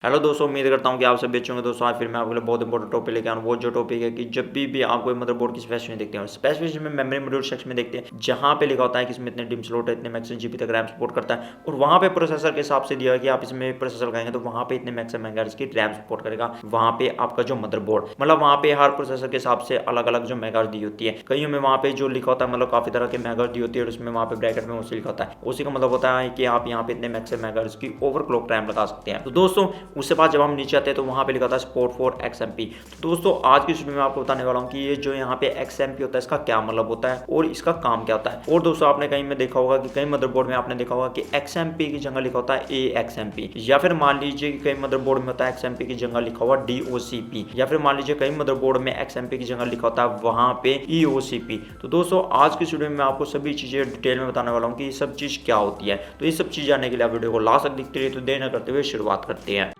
Hello दोस्तों, उम्मीद करता हूँ कि आप सभी अच्छे होंगे। दोस्तों आज फिर मैं आपके लिए बहुत इंपॉर्टेंट टॉपिक लेके आऊँ। वो जो टॉपिक है कि जब भी आप कोई मदरबोर्ड की स्पेसिफिकेशन देखते हैं और स्पेसिफिकेशन में मेमोरी मॉड्यूल सेक्शन में देखते हैं, जहाँ पे लिखा होता है कि इसमें इतने डिम स्लॉट है, इतने मैक्सिमम जीबी तक रैम सपोर्ट करता है, और वहाँ पे प्रोसेसर के हिसाब से दिया है कि आप इसमें प्रोसेसर लगाएंगे तो वहाँ पे इतने मैक्सिमम मेगाहर्ट्ज की रैम सपोर्ट करेगा। वहाँ पे आपका जो मदरबोर्ड मतलब वहाँ पे हर प्रोसेसर के हिसाब से अलग अलग जो मेगाहर्ट्ज दी होती है। कईयों में वहाँ पे जो लिखा होता है मतलब काफी तरह के मेगाहर्ट्ज दी होती है और उसमें वहाँ पे ब्रैकेट में उसी लिखा होता है। उसी का मतलब होता है कि आप यहाँ पे इतने मैक्सिमम मेगाहर्ट्ज की ओवरक्लॉक रैम लगा सकते हैं। तो दोस्तों उसके बाद जब हम नीचे आते हैं तो वहाँ पे लिखा था सपोर्ट फॉर XMP। तो दोस्तों आज की वीडियो में आपको बताने वाला हूँ कि ये जो यहाँ पे XMP होता है इसका क्या मतलब होता है और इसका काम क्या होता है। और दोस्तों आपने कहीं में देखा होगा कि कई मदरबोर्ड में आपने देखा होगा कि XMP की जगह लिखा होता है AXMP, या फिर मान लीजिए कि कई मदरबोर्ड में होता है XMP की जगह लिखा हुआ DOCP, या फिर मान लीजिए कई मदरबोर्ड में XMP की जगह लिखा होता है वहाँ पे EOCP। तो दोस्तों आज की वीडियो में आपको सभी चीजें डिटेल में बताने वाला हूँ कि ये सब चीज क्या होती है। तो ये सब चीज जानने के लिए आप वीडियो को लास्ट तक देखते रहिए। तो देर न करते हुए शुरुआत करते हैं।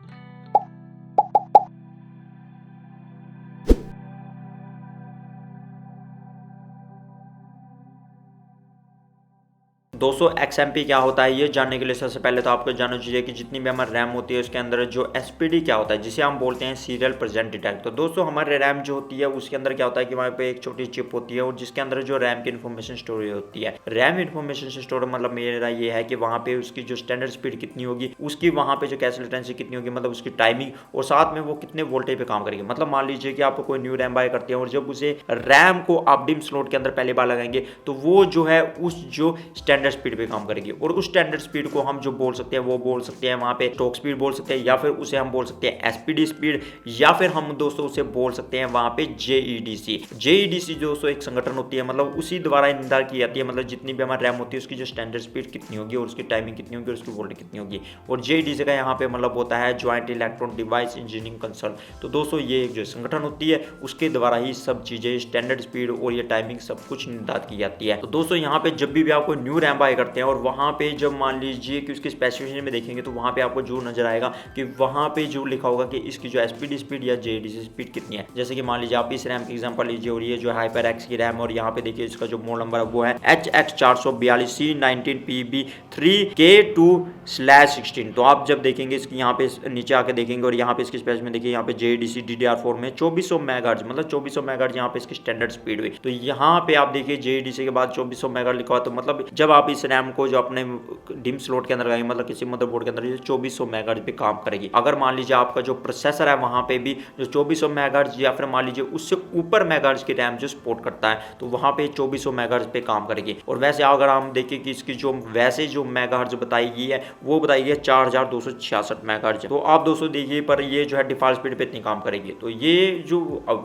दोस्तों XMP क्या होता है ये जानने के लिए सबसे पहले तो आपको जानना चाहिए कि जितनी भी हमारी रैम होती है उसके अंदर जो SPD क्या होता है, जिसे हम बोलते हैं सीरियल प्रेजेंट डिटेक्ट। तो दोस्तों हमारे रैम जो होती है उसके अंदर क्या होता है कि वहाँ पे एक छोटी चिप होती है और जिसके अंदर जो रैम की इन्फॉर्मेशन स्टोरेज होती है। रैम इन्फॉर्मेशन स्टोर मतलब मेरा ये है कि वहाँ पे उसकी जो स्टैंडर्ड स्पीड कितनी होगी, उसकी वहाँ पे जो कैश लेटेंसी कितनी होगी, मतलब उसकी टाइमिंग, और साथ में वो कितने वोल्टेज पे काम करेगी। मतलब मान लीजिए कि आपको कोई न्यू रैम बाय करते हैं और जब उसे रैम को आप डिम स्लॉट के अंदर पहली बार लगाएंगे तो वो जो है उस जो स्टैंडर्ड स्पीड पे काम करेगी, और उस स्टैंडर्ड स्पीड को हम जो बोल सकते हैं वो बोल सकते हैं वहां पे स्टॉक स्पीड बोल सकते हैं, या फिर उसे हम बोल सकते हैं SPD स्पीड, या फिर हम दोस्तों उसे बोल सकते हैं वहां पे JEDC दोस्तों एक संगठन होती है, मतलब उसी द्वारा निर्धारित की जाती है, मतलब जितनी भी हमारी रैम होती है उसकी जो स्टैंडर्ड स्पीड कितनी होगी और उसकी टाइमिंग कितनी होगी और उसकी वोल्टेज कितनी होगी। और JEDC का यहाँ पे मतलब होता है joint electron device engineering concern. तो दोस्तों ये एक जो संगठन होती है उसके द्वारा ही सब चीजें स्टैंडर्ड स्पीड और ये टाइमिंग सब कुछ निर्धारित की जाती है। तो दोस्तों यहाँ पे जब भी आप कोई न्यू रैम बाय करते हैं और वहाँ पे जब मान लीजिए कि उसकी स्पेसिफिकेशन में देखेंगे तो वहाँ पे आपको जो नजर आएगा कि वहाँ पे जो लिखा होगा कि इसकी जो SPD स्पीड या JEDC स्पीड कितनी है। जैसे कि मान लीजिए आप इस रैम की एग्जांपल लीजिए और ये जो HyperX की रैम, और यहाँ पे देखिए इसका जो मोड नंबर है वो है HX442C19PB3K2/16। तो आप जब देखेंगे इसकी यहाँ पे नीचे आके देखेंगे और यहाँ पे इसकी स्पेस में देखिए यहाँ पे JEDC DDR4 में 2400 मेगाहर्ट्ज, मतलब 2400 मेगाहर्ट्ज यहाँ पे इसकी स्टैंडर्ड स्पीड हुई। तो यहाँ पे आप देखिए JEDC के बाद 2400 मेगाहर्ट्ज लिखा हुआ, तो मतलब जब आप इस रैम को जो अपने डिम स्लॉट के अंदर लगाएंगे, मतलब किसी मदरबोर्ड के अंदर, ये 2400 मेगाहर्ट्ज पे काम करेगी। अगर मान लीजिए आपका जो प्रोसेसर है वहां पे भी जो 2400 मेगाहर्ट्ज या फिर मान लीजिए उससे ऊपर मेगाहर्ट्ज की रैम जो सपोर्ट करता है तो वहां पे 2400 मेगाहर्ट्ज पे काम करेगी। और वैसे अगर हम देखें कि इसकी जो वैसे जो मेगाहर्ट्ज बताई गई है वो बताई गई है 4266 मेगाहर्ट्ज। तो आप दोस्तों देखिए पर ये जो है डिफॉल्ट स्पीड पे इतनी काम करेगी। तो ये जो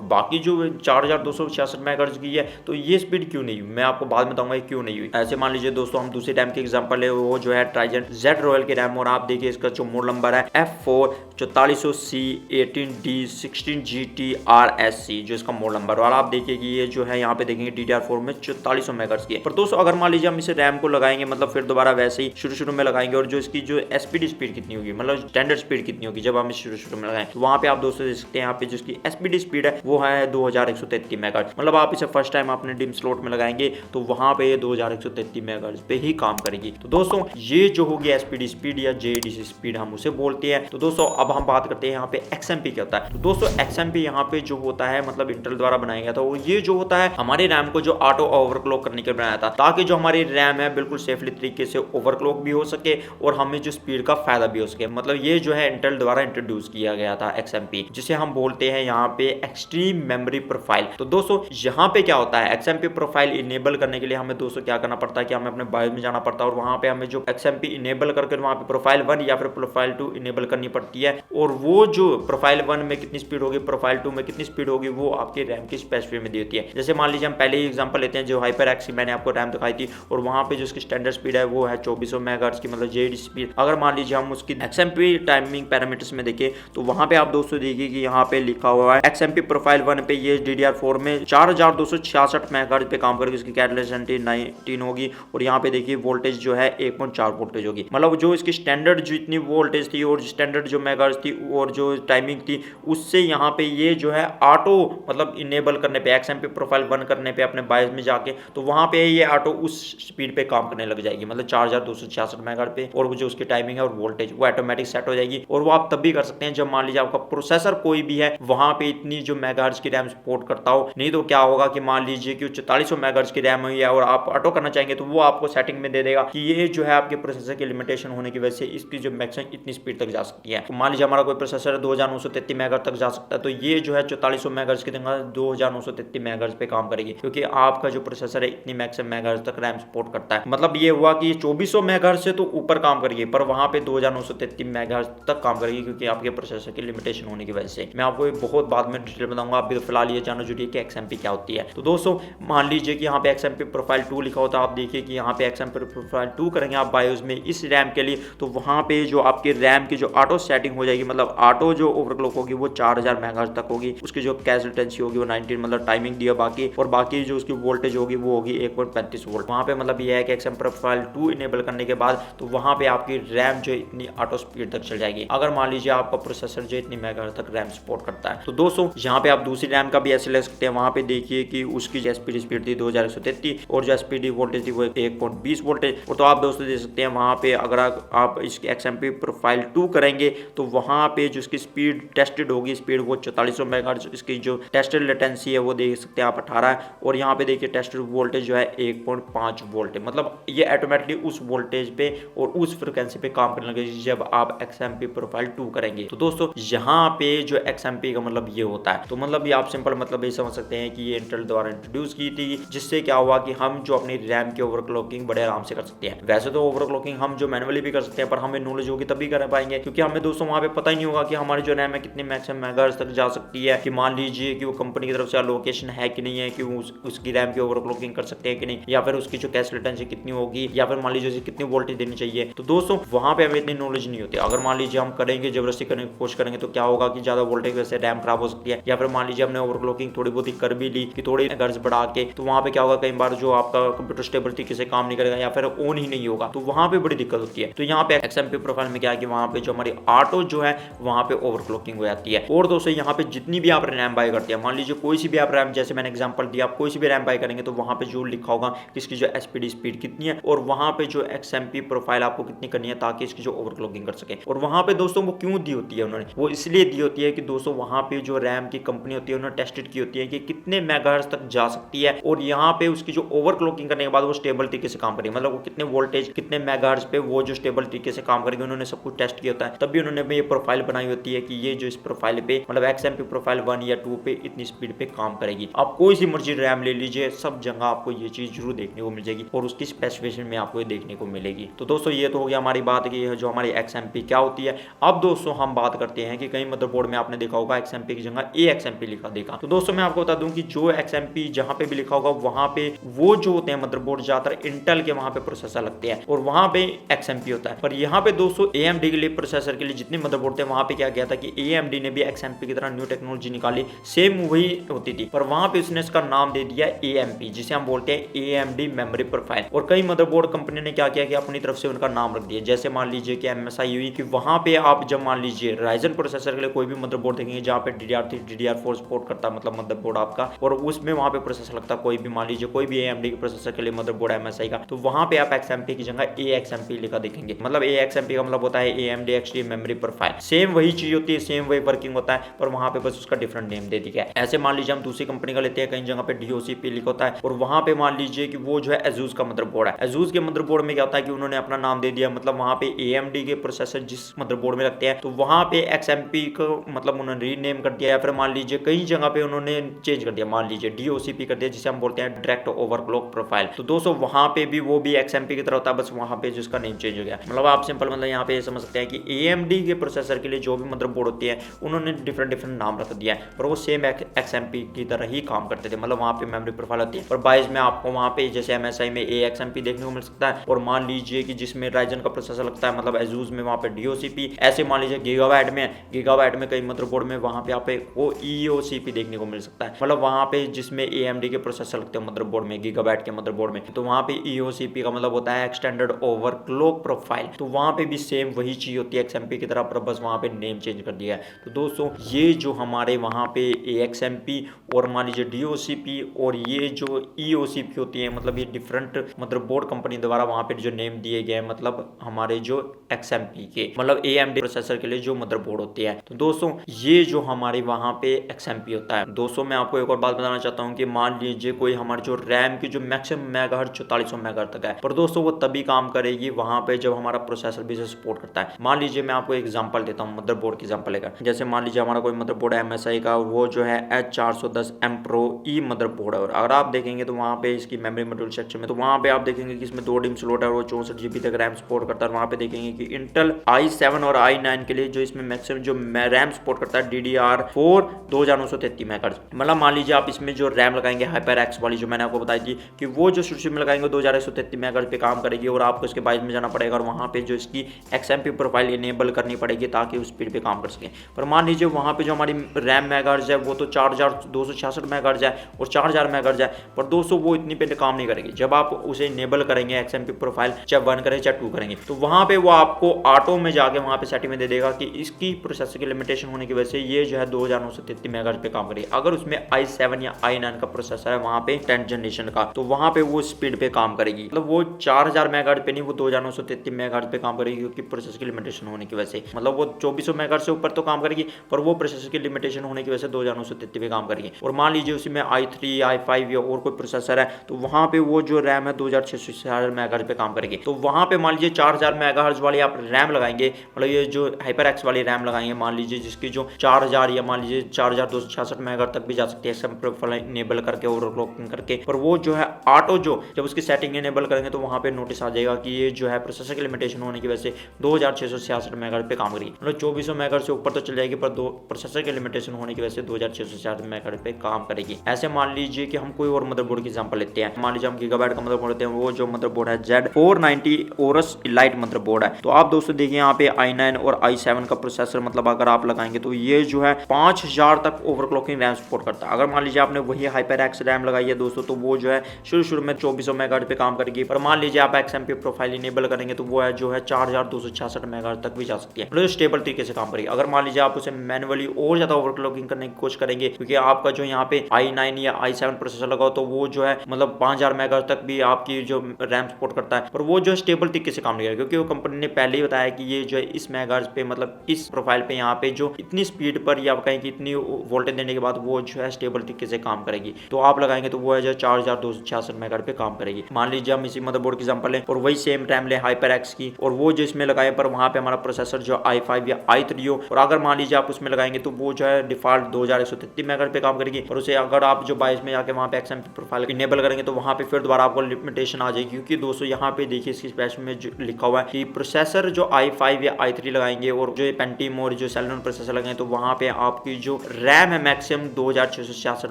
बाकी जो 4266 मेगाहर्ट्ज की है तो ये स्पीड क्यों नहीं हुई, मैं आपको बाद में बताऊंगा क्यों नहीं हुई। ऐसे मान लीजिए दोस्तों हम दूसरी रैम की एग्जांपल है वो जो है ट्राइजेंट Z रॉयल की रैम, और आप देखिए इसका जो मोड नंबर है F44400C18GTRSC जो इसका मोड नंबर, और आप देखिए कि ये जो है यहाँ पे देखेंगे DDR4 में 4400 मेगाहर्ट्ज की है। पर दोस्तों अगर मान लीजिए हम इसे रैम को लगाएंगे, मतलब फिर दोबारा वैसे ही शुरू में लगाएंगे, और जो इसकी जो SPD स्पीड कितनी होगी, मतलब स्टैंडर्ड स्पीड कितनी होगी जब हम इस शुरू में लगाएं, तो वहाँ पे आप दोस्तों देख सकते हैं यहाँ पे जो इसकी SPD स्पीड है वो है 2133 मेगाहर्ट्ज। मतलब आप इसे फर्स्ट टाइम अपने डिम स्लॉट में लगाएंगे तो वहाँ पे 2133 मेगाहर्ट्ज पे ही काम करेगी। तो दोस्तों ये जो होगी SPD स्पीड या JEDC स्पीड हम उसे बोलते हैं। तो दोस्तों अब हम बात करते हैं यहाँ पे XMP क्या होता है। तो दोस्तों XMP यहाँ पे जो होता है मतलब इंटेल द्वारा बनाया गया था, और ये जो होता है हमारे रैम को जो ऑटो ओवरक्लॉक करने के लिए बनाया था, ताकि जो हमारी रैम है बिल्कुल सेफली तरीके से ओवरक्लॉक भी हो सके और हमें जो स्पीड का फायदा भी हो सके। मतलब ये जो है इंटेल द्वारा इंट्रोड्यूस किया गया था XMP, जिसे हम बोलते हैं यहाँ पे एक्सट्रीम मेमोरी प्रोफाइल। तो दोस्तों यहाँ पे क्या होता है XMP प्रोफाइल इनेबल करने के लिए हमें दोस्तों क्या करना पड़ता है कि हमें अपने बायोस में जाना पड़ता है, और वहां पे हमें जो XMP इनेबल करके वहां पे प्रोफाइल 1 या फिर प्रोफाइल 2 इनेबल करनी पड़ती है। और वो जो प्रोफाइल 1 में कितनी स्पीड होगी, प्रोफाइल 2 में कितनी स्पीड होगी, वो आपके रैम की स्पेसिफिकेशन में दी होती है। जैसे मान लीजिए हम पहले ही एग्जांपल लेते हैं जो HyperX की मैंने आपको रैम दिखाई थी, और वहां पे जो उसकी स्टैंडर्ड स्पीड है वो है 2400 मेगाहर्ट्ज की, मतलब JEDC स्पीड। अगर मान लीजिए हम उसकी XMP टाइमिंग पैरामीटर्स में देखें तो वहां पे आप दोस्तों देखिए कि यहाँ पे लिखा हुआ है XMP प्रोफाइल 1 पे ये DDR4 में 4266 मेगाहर्ट्ज पे काम करेगी, उसकी कैटेलिस्ट 19 होगी, और यहाँ यहाँ पे देखिए वोल्टेज जो है 1.4 वोल्टेज होगी। मतलब जो इसकी स्टैंडर्ड जितनी वोल्टेज थी और स्टैंडर्ड जो मेगाहर्ट्ज थी और जो टाइमिंग थी उससे यहाँ पे ये जो है ऑटो मतलब इनेबल करने पे XMP प्रोफाइल बंद करने पे अपने बायस में जाके तो वहां पे ये ऑटो उस स्पीड पे काम करने लग जाएगी, मतलब 4266 मेगाहर्ट्ज पे, और जो उसकी टाइमिंग है और वोल्टेज वो ऑटोमेटिक सेट हो जाएगी। और वो आप तब भी कर सकते हैं जब मान लीजिए आपका प्रोसेसर कोई भी है वहां पे इतनी जो मेगाहर्ट्ज की रैम सपोर्ट करता हो। नहीं तो क्या होगा कि मान लीजिए कि 4400 मेगाहर्ट्ज की रैम हुई है और आप ऑटो करना चाहेंगे तो वो आपको सेटिंग में दे देगा कि ये जो है आपके प्रोसेसर की लिमिटेशन होने की वजह से इसकी जो मैक्सिमम इतनी स्पीड तक जा सकती है। तो मान लीजिए हमारा कोई प्रोसेसर 2933 मेगाहर्ट्ज तक जा सकता है तो ये जो है 4400 मेगाहर्ट्ज की जगह 2933 मेगाहर्ट्ज पे काम करेगी, क्योंकि आपका जो प्रोसेसर है इतनी मैक्सिमम मेगाहर्ट्ज तक रैम सपोर्ट करता है। मतलब ये हुआ कि 2400 मेगाहर्ट्ज से तो ऊपर काम करेगी पर वहां पे 2933 मेगाहर्ट्ज तक काम करेगी, क्योंकि आपके प्रोसेसर की लिमिटेशन होने की वजह से। मैं आपको बहुत बाद में डिटेल बताऊंगा, आप भी तो फिलहाल ये जानो जुड़िए कि XMP क्या होती है। तो दोस्तों मान लीजिए कि यहाँ पे XMP प्रोफाइल 2 लिखा होता है, आप देखिए कि यहाँ पे XMP प्रोफाइल 2 करेंगे आप बायोस में इस रैम के लिए, तो वहां पे जो आपके रैम की जो ऑटो सेटिंग हो जाएगी, मतलब ऑटो जो ओवरक्लॉक होगी वो 4000 मेगाहर्ट्ज तक होगी। उसकी जो कैश लेटेंसी होगी वो 19 मतलब टाइमिंग दिया बाकी, और बाकी जो उसकी वोल्टेज होगी वो होगी 1.35 वोल्ट। वहाँ पे मतलब ये है कि XMP प्रोफाइल 2 इनेबल करने के बाद तो वहाँ पे आपकी रैम जो इतनी ऑटो स्पीड तक चल जाएगी, अगर मान लीजिए आपका प्रोसेसर जो इतनी मेगाहर्ट्ज तक रैम सपोर्ट करता है। तो दोस्तों यहाँ पे आप दूसरी रैम का भी ऐसे ले सकते हैं, वहाँ पे देखिए कि उसकी जो एसपीडी स्पीड थी 2133 और जो एसपीडी वोल्टेज थी वो 1.20 वोल्टेज। और तो आप दोस्तों देख सकते हैं वहाँ पे अगर आप इसकी XMP प्रोफाइल 2 करेंगे तो वहाँ पे जो इसकी स्पीड टेस्टेड होगी स्पीड वो 4400 मेगाहर्ट्ज, इसकी जो टेस्टेड लेटेंसी है वो देख सकते हैं आप 18 है, और यहाँ पे देखिए टेस्टेड वोल्टेज जो है 1.5 वोल्ट है। मतलब ये ऑटोमेटिकली उस वोल्टेज पे और उस फ्रिक्वेंसी पे काम करने लगेगी जब आप XMP प्रोफाइल 2 करेंगे। तो दोस्तों यहाँ पे जो XMP का मतलब ये होता है, तो मतलब ये आप सिंपल मतलब ये समझ सकते हैं कि ये इंटेल द्वारा इंट्रोड्यूस की थी, जिससे क्या हुआ कि हम जो अपनी रैम की ओवरक्लॉकिंग बड़े आराम से कर सकते हैं। वैसे तो ओवरक्लॉकिंग हम जो मैनुअली भी कर सकते हैं पर हमें नॉलेज होगी तभी कर पाएंगे, क्योंकि हमें दोस्तों वहाँ पे पता ही नहीं होगा कि हमारी जो रैम है कितनी मैक्सिमम मेगाहर्ट्ज तक जा सकती है, कि मान लीजिए कि वो कंपनी की तरफ से लोकेशन है कि नहीं है, कि उसकी रैम की ओवरक्लॉकिंग कर सकते हैं कि नहीं, या फिर उसकी जो कैश लेटेंसी कितनी होगी, या फिर मान लीजिए उसे कितनी वोल्टेज देनी चाहिए। तो दोस्तों वहाँ पे हमें इतनी नॉलेज नहीं होती। अगर मान लीजिए हम करेंगे जबरदस्ती करने की कोशिश करेंगे तो क्या होगा कि ज्यादा वोल्टेज की वजह से रैम खराब हो सकती है, या फिर मान लीजिए हमने ओवरक्लॉकिंग थोड़ी बहुत ही कर भी ली कि थोड़ी गर्ज बढ़ा के, तो वहाँ पे क्या होगा कई बार जो आपका कंप्यूटर स्टेबल तरीके से काम नहीं करेगा या फिर ऑन ही नहीं होगा, तो वहाँ पे बड़ी दिक्कत होती है। तो यहाँ पे XMP प्रोफाइल में क्या है कि वहाँ पे जो हमारी ऑटो जो है वहाँ पे ओवरक्लॉकिंग हो जाती है। और दोस्तों यहाँ पे जितनी भी आप रैम बाय करते हैं, मान लीजिए कोई सी भी आप रैम, जैसे मैंने एग्जांपल दिया, आप कोई सी भी रैम बाय करेंगे तो वहाँ पे जो लिखा होगा कि इसकी जो एसपीडी स्पीड कितनी है और वहाँ पे जो XMP प्रोफाइल आपको कितनी करनी है ताकि इसकी जो ओवरक्लॉकिंग कर सके। और वहाँ पे दोस्तों वो क्यों दी होती है उन्होंने, वो इसलिए दी होती है कि दोस्तों वहाँ पे जो रैम की कंपनी होती है उन्होंने टेस्टेड की होती है कि कितने मेगाहर्ट्ज तक जा सकती है, और यहाँ पे उसकी जो ओवरक्लॉकिंग करने के बाद वो स्टेबल तरीके से काम करेगी, मतलब वो कितने वोल्टेज कितने मेगाहर्ट्ज पे वो जो स्टेबल तरीके से काम करेगी, उन्होंने सब कुछ टेस्ट किया होता है। तभी उन्होंने ये प्रोफाइल बनाई होती है कि ये जो इस प्रोफाइल पे मतलब XMP प्रोफाइल 1 या 2 पे इतनी स्पीड पे काम करेगी। आप कोई सी मर्जी रैम ले लीजिए, सब जगह आपको ये चीज जरूर देखने को मिल जाएगी और उसकी स्पेसिफिकेशन में आपको ये देखने को मिलेगी। तो दोस्तों ये तो हो गया हमारी बात की जो हमारी XMP क्या होती है। अब दोस्तों हम बात करते हैं कि कई मदरबोर्ड में आपने देखा होगा XMP की जगह AXMP लिखा देखा। तो दोस्तों मैं आपको बता दूं कि जो XMP जहां पे भी लिखा होगा वहां पे वो जो होते हैं मदरबोर्ड ज्यादातर इंटेल के वहां पे प्रोसेसर लगते हैं और वहां पे XMP होता है। पर यहाँ पे दोस्तों AMD के लिए प्रोसेसर के लिए जितने मदरबोर्ड थे वहां पे क्या किया था कि AMD ने भी XMP की तरह न्यू टेक्नोलॉजी निकाली, सेम वही होती थी पर वहां पे उसने इसका नाम दे दिया AMP, जिसे हम बोलते हैं AMD मेमोरी प्रोफाइल। और कई मदरबोर्ड कंपनी ने क्या किया कि अपनी तरफ से उनका नाम रख दिया, जैसे मान लीजिए कि MSI हुई कि वहां पे आप जब मान लीजिए राइजन प्रोसेसर के लिए कोई भी मदरबोर्ड देखेंगे जहाँ पे DDR3 DDR4 सपोर्ट करता है, मतलब मदरबोर्ड आपका, और उसमें वहां पे प्रोसेसर लगता है कोई भी, मान लीजिए कोई भी AMD के प्रोसेसर के लिए मदरबोर्ड MSI का, तो वहां पे आप XMP की जगह AXMP लिखा देखेंगे। मतलब AXMP का मतलब होता है AMD XT memory profile. Same वही चीज होती है, सेम वही वर्किंग होता है पर वहां पे बस उसका डिफरेंट नेम दे दिया है। ऐसे मान लीजिए हम दूसरी कंपनी का लेते हैं, कई जगह पे DOCP लिखा होता है और वहां पे मान लीजिए कि वो जो है ASUS का मदरबोर्ड है। ASUS के मदरबोर्ड में क्या होता है कि उन्होंने अपना नाम दे दिया, मतलब वहां पे AMD के प्रोसेसर जिस मदरबोर्ड में लगते हैं तो वहां पे XMP को मतलब उन्होंने रीनेम कर दिया, या फिर मान लीजिए कई जगह पे उन्होंने चेंज कर दिया, मान लीजिए DOCP कर दिया जिसे हम बोलते हैं डायरेक्ट ओवरक्लॉक प्रोफाइल। तो दोस्तों वहां पे भी वो भी XMP की तरह होता है, बस वहां पे जिसका नेम चेंज हो गया। मतलब आप सिंपल मतलब यहाँ पे समझ सकते हैं कि AMD के प्रोसेसर के लिए जो भी मदरबोर्ड होती है उन्होंने डिफरेंट नाम रख दिया है पर वो सेम XMP की तरह ही काम करते थे। मतलब वहाँ पे मेमोरी प्रोफाइल होती है और बाइस में आपको वहाँ पे जैसे MSI में AXMP देखने को मिल सकता है, और मान लीजिए कि जिसमें राइजन का प्रोसेसर लगता है मतलब ASUS में वहाँ पे DOCP, ऐसे मान लीजिए गीगाबाइट में कई मदरबोर्ड में वहाँ पे आप वो EOCP देखने को मिल सकता है। मतलब वहाँ पे जिसमें AMD के प्रोसेसर लगते हैं मदरबोर्ड में, गीगाबाइट के मदरबोर्ड में, तो वहाँ पे EOCP का मतलब होता है एक्सटेंडेड ओवरक्लॉक प्रोफाइल, तो वहां पे भी सेम वही चीज होती है XMP की तरह, पर बस वहां पे नेम चेंज कर दिया है। तो दोस्तों ये जो हमारे वहां पे XMP और मान लीजिए DOCP और ये जो EOCP होती है, मतलब ये डिफरेंट मदरबोर्ड कंपनी द्वारा वहां पे जो नेम दिए गए हैं, मतलब हमारे जो XMP के मतलब AMD प्रोसेसर के लिए जो मदरबोर्ड होती है। तो दोस्तों ये जो हमारे वहां पे XMP होता है। दोस्तों मैं आपको एक और बात बताना चाहता हूँ कि मान लीजिए कोई हमारे जो रैम की जो मैक्सिमम मेगाहर्ट्ज 4400 मेगाहर्ट्ज तक है, पर दोस्तों वो तभी काम करेगी वहां पे जब हमारा प्रोसेसर भी इसे सपोर्ट करता है। मान लीजिए मैं आपको एग्जांपल देता हूँ मदरबोर्ड की एग्जांपल लेकर, जैसे मान लीजिए हमारा कोई मदरबोर्ड है MSI का, वो जो है H410M Pro E मदरबोर्ड है, और अगर आप देखेंगे तो वहां पे इसकी मेमोरी मॉड्यूल सेक्शन में, तो वहां पे आप देखेंगे कि इसमें 2 DIMM स्लॉट है और वो 64 GB तक रैम सपोर्ट करता है। वहां पे देखेंगे कि इंटेल i7 और i9 के लिए जो इसमें मैक्सिमम जो रैम सपोर्ट करता है DDR4 2933 मेगाहर्ट्ज। मतलब मान लीजिए आप इसमें जो रैम लगाएंगे HyperX वाली जो मैंने आपको बताई थी कि वो जो शुरू में लगाएंगे 2133 मेगाहर्ट्ज पे काम करेगी, और आपको इसके बाइस में जाना पड़ेगा और वहां पे जो इसकी XMP प्रोफाइल इनेबल करनी पड़ेगी ताकि उस स्पीड पे काम कर सके। पर मान लीजिए वहां पे जो हमारी रैम मेगाहर्ट्ज है वो तो 4266 मेगाहर्ट्ज है और 4000 मेगाहर्ट्ज है, पर दोस्तों वो इतनी पे काम नहीं करेगी। जब आप उसे इनेबल करेंगे XMP प्रोफाइल, चाहे 1 करें चाहे 2 करेंगे, तो वहां पे वो आपको ऑटो में जाके वहां पे सेटिंग में दे देगा कि इसकी प्रोसेसर की लिमिटेशन होने की वजह से ये जो है 2933 मेगाहर्ट्ज पे काम करेगी। अगर उसमें i7 या i9 का प्रोसेसर है वहां पे 10th जनरेशन का, तो वहां पे वो स्पीड पे काम करेगी, मतलब वो 4000 मेगाहर्ट्ज पे नहीं, वो 2933 मेगाहर्ट्ज पे काम करेगी, क्योंकि प्रोसेसर की लिमिटेशन होने की वजह से। मतलब वो 2400 मेगाहर्ट्ज से ऊपर तो काम करेगी, पर वो प्रोसेसर की लिमिटेशन होने की वजह से 2933 पे काम करेगी। और मान लीजिए उसी में i3 i5 या और कोई प्रोसेसर है, तो वहां पे वो जो रैम है 2600 मेगाहर्ट्ज पे काम करेगी। तो वहां पे मान लीजिए 4000 मेगाहर्ट्ज वाली आप रैम लगाएंगे, मतलब ये जो HyperX वाली रैम लगाएंगे, मान लीजिए जिसकी जो 4000 या मान लीजिए 4266 मेगाहर्ट्ज तक भी जा सकती है XMP प्रोफाइल इनेबल करके ओवरक्लॉकिंग करके, पर वो जो है ऑटो जो जब उसकी सेटिंग इनेबल करेंगे तो वहां पे नोटिस आ जाएगा कि ये जो है प्रोसेसर की लिमिटेशन होने की वजह से 2666 मेगाहर्ट्ज पे काम करेगी। मतलब 2400 मेगाहर्ट्ज से ऊपर तो चल जाएगी, पर दो प्रोसेसर की लिमिटेशन होने की वजह से 2666 मेगाहर्ट्ज पे काम करेगी। ऐसे मान लीजिए कि हम कोई और मदरबोर्ड की एग्जांपल लेते हैं, मान लीजिए हम गीगाबाइट का मदरबोर्ड लेते हैं, वो जो मदरबोर्ड है Z490 Aorus Elite मदरबोर्ड है। तो आप दोस्तों देखिए यहाँ पे i9 और i7 का प्रोसेसर मतलब अगर आप लगाएंगे तो ये जो है 5000 तक ओवरक्लॉकिंग रैम सपोर्ट करता है। अगर मान लीजिए आपने वही HyperX रैम लगाई है दोस्तों, तो वो जो है शुरू में 2400 मेगाहर्ट्ज पे काम करेगी, पर मान लीजिए आप XMP प्रोफाइल इनेबल करेंगे तो वो है जो है 4266 मेगाहर्ट्ज तक भी जा सकती है, मतलब स्टेबल तरीके से काम करेगी। अगर मान लीजिए आप उसे मैनुअली और ज्यादा ओवरक्लॉकिंग करने की कोशिश करेंगे, क्योंकि आपका जो यहाँ पे i9 या i7 प्रोसेसर लगाओ तो वो जो है मतलब 5000 मेगाहर्ट्ज तक भी आपकी जो रैम सपोर्ट करता है, पर वो जो स्टेबल तरीके से काम नहीं करेगा, क्योंकि वो कंपनी ने पहले ही बताया कि ये जो है इस मेगाहर्ट्ज पे मतलब इस प्रोफाइल पे यहाँ पे जो इतनी स्पीड पर या कहें कि इतनी वोल्टेज देने के बाद वो जो है स्टेबल तरीके से काम करेगी। तो आप लगाएंगे तो वो है जो 4266 मेगाहर्ट्ज पे काम करेगी। मान लीजिए हम इसी मदरबोर्ड की एग्जांपल लें और वही सेम रैम ले HyperX की, और वो जो इसमें लगाए पर वहां पे हमारा प्रोसेसर जो i5 या i3 हो, और अगर मान लीजिए आप उसमें लगाएंगे तो वो जो है डिफॉल्ट 2133 मेगाहर्ट्ज पे काम करेगी, और उसे अगर आप जो 22 में जाके वहां पे XMP प्रोफाइल इनेबल करेंगे तो वहां पे फिर दोबारा आपको लिमिटेशन आ जाएगी। क्योंकि दोस्तों यहाँ पे देखिए इसकी स्पेस में लिखा हुआ है कि प्रोसेसर जो i5 या i3 लगाएंगे और जो पेंटियम और जो सेलेनोन प्रोसेसर लगाएंगे तो वहां पे आपकी जो रैम है मैक्सिमम 2666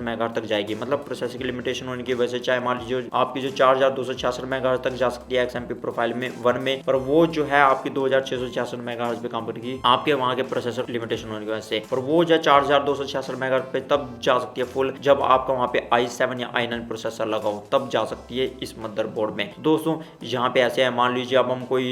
मेगाहर्ट्ज तक जाएगी। मतलब प्रोसेसर की लिमिटेशन होने की वजह से चाहे मान लीजिए आपकी जो 4266 मेगाहर्ट्ज तक जा सकती है XMP प्रोफाइल में 1 में, पर वो जो है आपकी 2666 मेगाहर्ट्ज पे काम करेगी आपके वहां के प्रोसेसर लिमिटेशन होने की वजह से, और वो जो 4266 मेगाहर्ट्ज पे तब जा सकती है फुल जब आपका वहां पे i7 या i9 प्रोसेसर लगाओ, तब जा सकती है इस मदरबोर्ड में। दोस्तों यहाँ पे ऐसे है, मान लीजिए अब हम कोई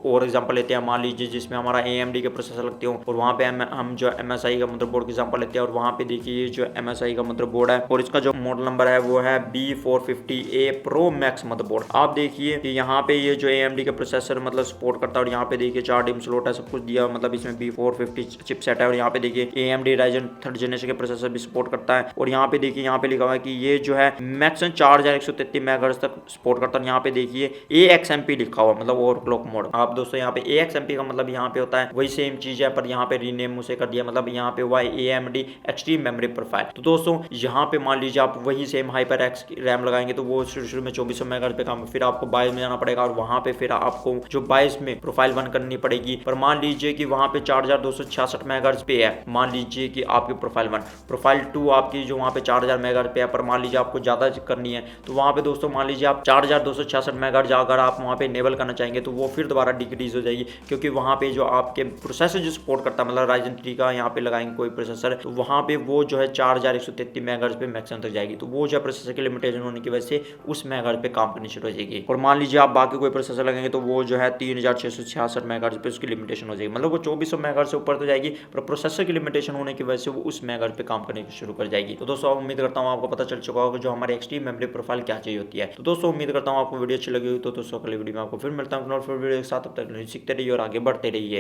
और एग्जांपल लेते हैं, मान लीजिए जिसमें हमारा AMD के प्रोसेसर लगते हो और वहां पे हम जो MSI का मदरबोर्ड की एग्जांपल लेते हैं, और वहां पे देखिए जो MSI का मदरबोर्ड है और इसका जो मॉडल नंबर है वो है B450A Pro Max मदरबोर्ड। आप देखिए कि यहाँ पे ये जो AMD के प्रोसेसर मतलब सपोर्ट करता है, और यहाँ पे देखिए 4 DIMM स्लॉट है, सब कुछ दिया, मतलब इसमें B450 चिपसेट है, और यहाँ पे देखिए AMD Ryzen 3rd जनरेशन के प्रोसेसर भी सपोर्ट करता है, और यहाँ पे देखिए यहाँ पे लिखा हुआ है कि ये जो है मैक्सिमम 4133 मेगाहर्ट्ज तक सपोर्ट करता है। यहाँ पे देखिए AXMP लिखा हुआ मतलब ओवरक्लॉक मोड। आप दोस्तों यहाँ पे AXMP का मतलब यहाँ पे होता है वही सेम चीज है, पर यहाँ पे रीनेम उसे कर दिया, मतलब यहाँ पे हुआ AMD एक्सट्रीम मेमोरी प्रोफाइल। तो दोस्तों यहाँ पे मान लीजिए आप वही सेम HyperX की रैम लगाएंगे तो वो शुरू में 2400 मेगाहर्ट्ज पे काम, फिर आपको 22 में जाना पड़ेगा और वहां पे फिर आपको जो 22 में प्रोफाइल 1 करनी पड़ेगी। पर मान लीजिए कि वहां पे 4266 मेगाहर्ट्ज पे है, मान लीजिए कि आपकी प्रोफाइल 1, प्रोफाइल 2 आपकी जो वहां पे 4000 मेगाहर्ट्ज पे है, पर मान लीजिए आपको ज्यादा करनी है तो वहां पे दोस्तों मान लीजिए आप 4266 मेगाहर्ट्ज अगर आप वहां पे इनेबल करना चाहेंगे तो वो फिर दोबारा डिक्रीज हो जाएगी, क्योंकि वहां पे जो आपके प्रोसेसर जो सपोर्ट करता है मतलब Ryzen 3 का यहाँ पे लगाएंगे कोई प्रोसेसर, तो वहां पे वो जो है 4133 मेगाहर्ट्ज पे मैक्सिमम तक जाएगी, तो वो जो प्रोसेसर की लिमिटेशन होने की वजह से उस मेगाहर्ट्ज पे काम काम करनी शुरू हो जाएगी। और मान लीजिए आप बाकी कोई प्रोसेसर लगाएंगे तो वो जो है 3666 मेगाहर्ट्ज पे उसकी लिमिटेशन हो जाएगी, मतलब वो 2400 मेगाहर्ट्ज से ऊपर तो जाएगी, पर प्रोसेसर की लिमिटेशन होने की वजह से वो उस मेगाहर्ट्ज पे काम करने शुरू कर जाएगी। तो दोस्तों उम्मीद करता हूँ आपको पता चल चुका होगा जो हमारी एक्सट्रीम मेमोरी प्रोफाइल क्या चाहिए होती है। तो दोस्तों उम्मीद करता हूँ आपको वीडियो अच्छी लगी हुई, तो दोस्तों अगली वीडियो में आपको फिर मिलता हूँ वीडियो के साथ, तब तक सीखते रहिए और आगे बढ़ते रहिए।